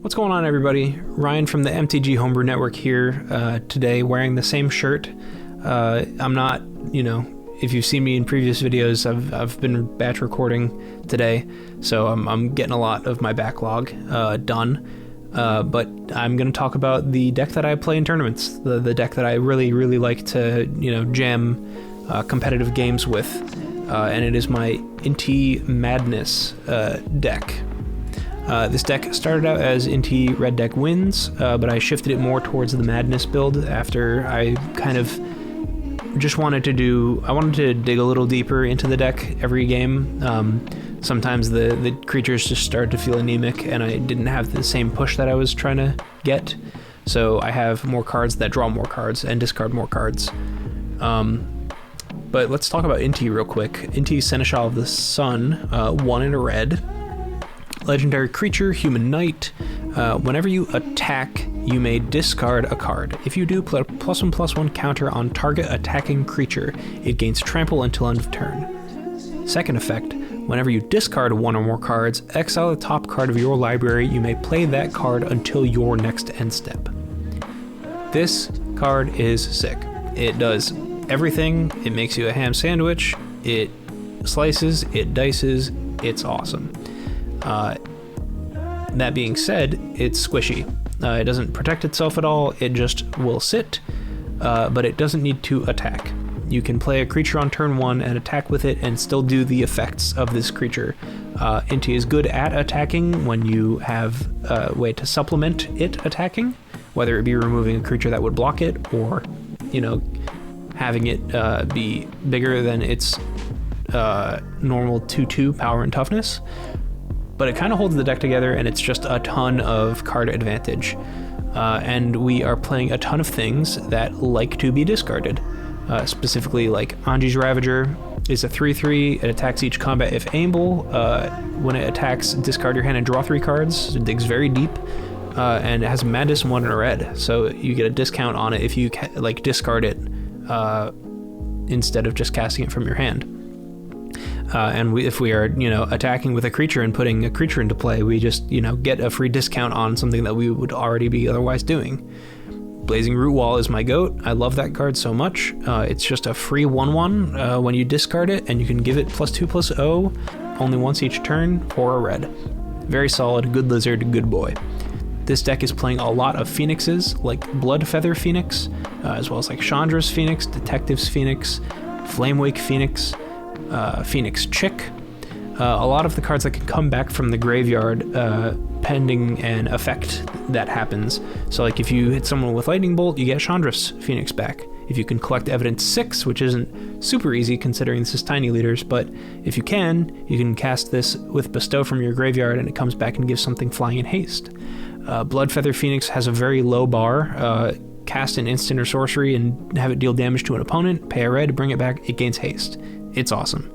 What's going on, everybody? Ryan from the MTG Homebrew Network here today, wearing the same shirt. I'm not, if you've seen me in previous videos, I've been batch recording today, so I'm getting a lot of my backlog done. But I'm going to talk about the deck that I play in tournaments, the deck that I really like to, jam competitive games with, and it is my Inti Madness deck. This deck started out as Inti Red Deck Wins, but I shifted it more towards the Madness build after I kind of just wanted to dig a little deeper into the deck every game. Sometimes the creatures just started to feel anemic and I didn't have the same push that I was trying to get. So I have more cards that draw more cards and discard more cards. But let's talk about Inti real quick. Inti, Seneschal of the Sun, 1 and a red. Legendary creature, human knight. Whenever you attack, you may discard a card. If you do, put a +1/+1 counter on target attacking creature. It gains trample until end of turn. Second effect, whenever you discard one or more cards, exile the top card of your library. You may play that card until your next end step. This card is sick. It does everything. It makes you a ham sandwich. It slices, it dices, it's awesome. That being said, it's squishy. It doesn't protect itself at all, it just will sit, but it doesn't need to attack. You can play a creature on turn 1 and attack with it and still do the effects of this creature. Inti is good at attacking when you have a way to supplement it attacking, whether it be removing a creature that would block it or, having it be bigger than its normal 2/2 power and toughness. But it kind of holds the deck together, and it's just a ton of card advantage. And we are playing a ton of things that like to be discarded. Specifically, like Anji's Ravager is a 3/3. It attacks each combat if aimable. When it attacks, discard your hand and draw 3 cards. It digs very deep. And it has Madness 1 and a red, so you get a discount on it if you discard it instead of just casting it from your hand. If we are, attacking with a creature and putting a creature into play, we just, get a free discount on something that we would already be otherwise doing. Blazing Root Wall is my goat. I love that card so much. It's just a free 1/1 when you discard it, and you can give it +2/+0 only once each turn for a red. Very solid, good lizard, good boy. This deck is playing a lot of Phoenixes, like Bloodfeather Phoenix, as well as like Chandra's Phoenix, Detective's Phoenix, Flamewake Phoenix, Phoenix Chick. A lot of the cards that can come back from the graveyard pending an effect that happens. So like if you hit someone with Lightning Bolt, you get Chandra's Phoenix back. If you can collect Evidence 6, which isn't super easy considering this is tiny leaders, but if you can cast this with Bestow from your graveyard and it comes back and gives something flying in haste. Bloodfeather Phoenix has a very low bar. Cast an instant or sorcery and have it deal damage to an opponent, pay a red, bring it back, it gains haste. It's awesome.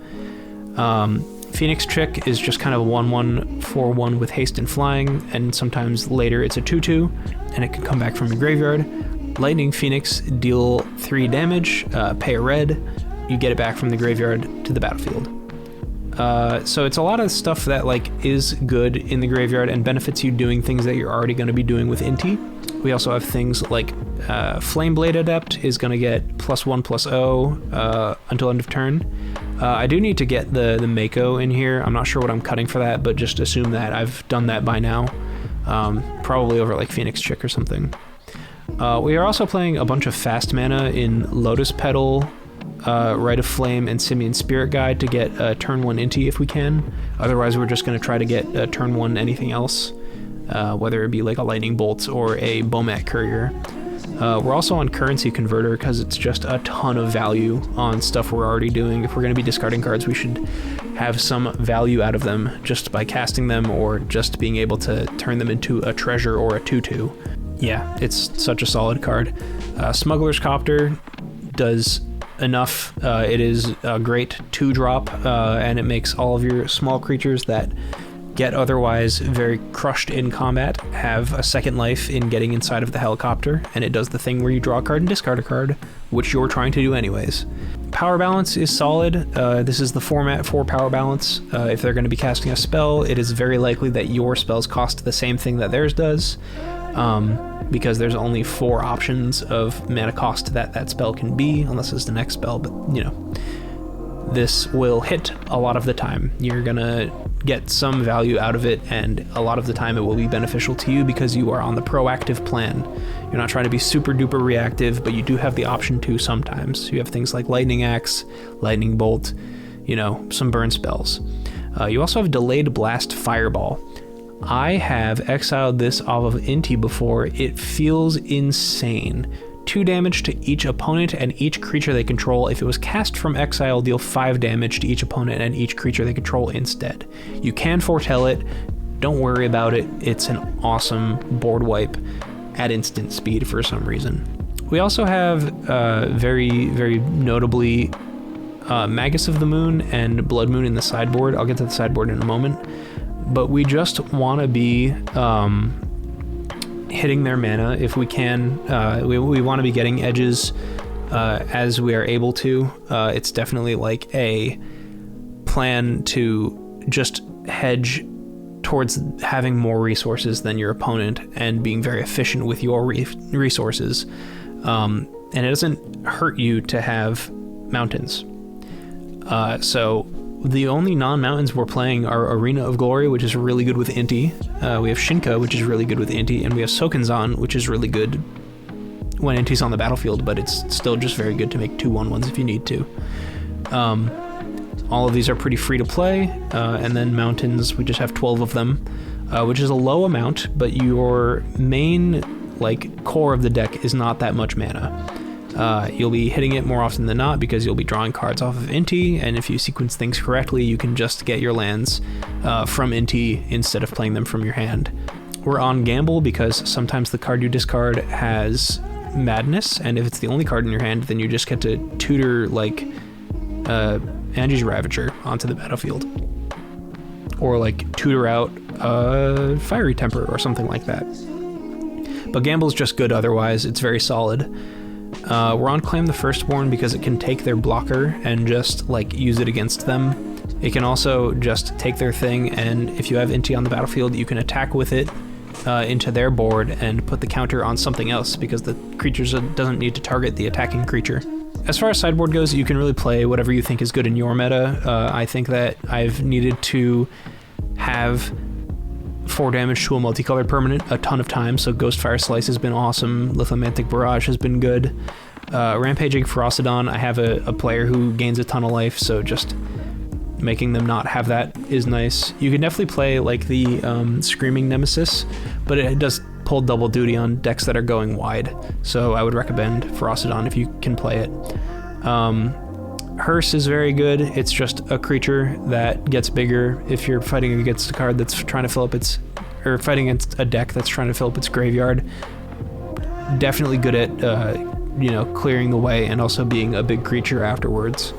Phoenix Chick is just kind of a 1/1 4/1 with haste and flying, and sometimes later it's a 2/2 and it can come back from your graveyard. Lightning Phoenix, deal 3 damage, pay a red, you get it back from the graveyard to the battlefield. So it's a lot of stuff that is good in the graveyard and benefits you doing things that you're already going to be doing with Inti. We also have things like Flameblade Adept is going to get +1/+0 until end of turn. I do need to get the Mako in here. I'm not sure what I'm cutting for that, but just assume that I've done that by now. Probably over Phoenix Chick or something. We are also playing a bunch of fast mana in Lotus Petal, Rite of Flame, and Simian Spirit Guide to get turn 1 Inti if we can. Otherwise, we're just going to try to get turn 1 anything else, whether it be a Lightning Bolt or a Bomat Courier. We're also on Currency Converter because it's just a ton of value on stuff we're already doing. If we're going to be discarding cards, we should have some value out of them just by casting them or just being able to turn them into a treasure or a 2/2. Yeah, it's such a solid card. Smuggler's Copter does enough. It is a great 2-drop, and it makes all of your small creatures that get otherwise very crushed in combat have a second life in getting inside of the helicopter, and it does the thing where you draw a card and discard a card, which you're trying to do anyways. Power balance is solid. This is the format for power balance. If they're going to be casting a spell, it is very likely that your spells cost the same thing that theirs does, because there's only 4 options of mana cost that spell can be, unless it's the next spell, but you know. This will hit a lot of the time. You're gonna get some value out of it, and a lot of the time it will be beneficial to you because you are on the proactive plan. You're not trying to be super duper reactive, but you do have the option to sometimes. You have things like Lightning Axe, Lightning Bolt, you know, some burn spells. You also have Delayed Blast Fireball. I have exiled this off of Inti before. It feels insane. 2 damage to each opponent and each creature they control. If it was cast from exile, deal 5 damage to each opponent and each creature they control instead. You can foretell it. Don't worry about it. It's an awesome board wipe at instant speed for some reason. We also have very, very notably Magus of the Moon and Blood Moon in the sideboard. I'll get to the sideboard in a moment. But we just want to be hitting their mana if we can. We want to be getting edges as we are able to. It's definitely like a plan to just hedge towards having more resources than your opponent and being very efficient with your resources. And it doesn't hurt you to have mountains. So the only non-mountains we're playing are Arena of Glory, which is really good with Inti. We have Shinka, which is really good with Inti, and we have Sokenzan, which is really good when Inti's on the battlefield, but it's still just very good to make 2/1/1s if you need to. All of these are pretty free to play, and then mountains, we just have 12 of them, which is a low amount, but your main core of the deck is not that much mana. You'll be hitting it more often than not because you'll be drawing cards off of Inti, and if you sequence things correctly, you can just get your lands from Inti instead of playing them from your hand. We're on Gamble because sometimes the card you discard has Madness, and if it's the only card in your hand, then you just get to tutor Angie's Ravager onto the battlefield. Or tutor out Fiery Temper or something like that. But Gamble's just good otherwise, it's very solid. We're on Claim the Firstborn because it can take their blocker and just use it against them. It can also just take their thing, and if you have Inti on the battlefield, you can attack with it into their board and put the counter on something else because the creature doesn't need to target the attacking creature. As far as sideboard goes, you can really play whatever you think is good in your meta. I think that I've needed to have 4 damage to a multicolored permanent a ton of times, so Ghostfire Slice has been awesome, Lithomantic Barrage has been good. Rampaging Ferocidon, I have a player who gains a ton of life, so just making them not have that is nice. You can definitely play the Screaming Nemesis, but it does pull double duty on decks that are going wide, so I would recommend Ferocidon if you can play it. Hearse is very good. It's just a creature that gets bigger if you're fighting against a card that's trying to fill up or fighting against a deck that's trying to fill up its graveyard. Definitely good at, clearing the way and also being a big creature afterwards.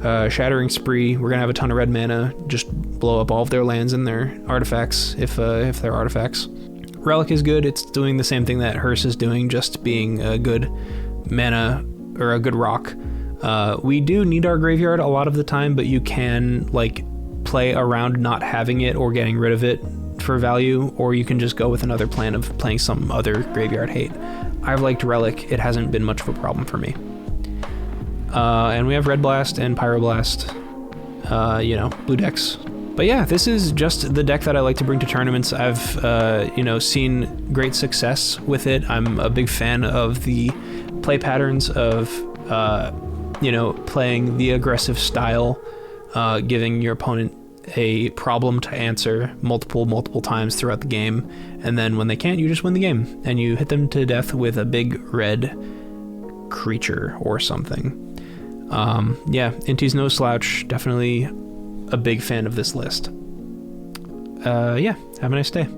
Shattering Spree, we're gonna have a ton of red mana, just blow up all of their lands and their artifacts if they're artifacts. Relic is good. It's doing the same thing that Hearse is doing, just being a good mana or a good rock. We do need our graveyard a lot of the time, but you can play around not having it or getting rid of it for value, or you can just go with another plan of playing some other graveyard hate. I've liked Relic. It hasn't been much of a problem for me. And we have Red Blast and Pyroblast, blue decks. But yeah, this is just the deck that I like to bring to tournaments. I've, seen great success with it. I'm a big fan of the play patterns of playing the aggressive style, giving your opponent a problem to answer multiple times throughout the game, and then when they can't, you just win the game, and you hit them to death with a big red creature or something. Inti's no slouch, definitely a big fan of this list. Have a nice day.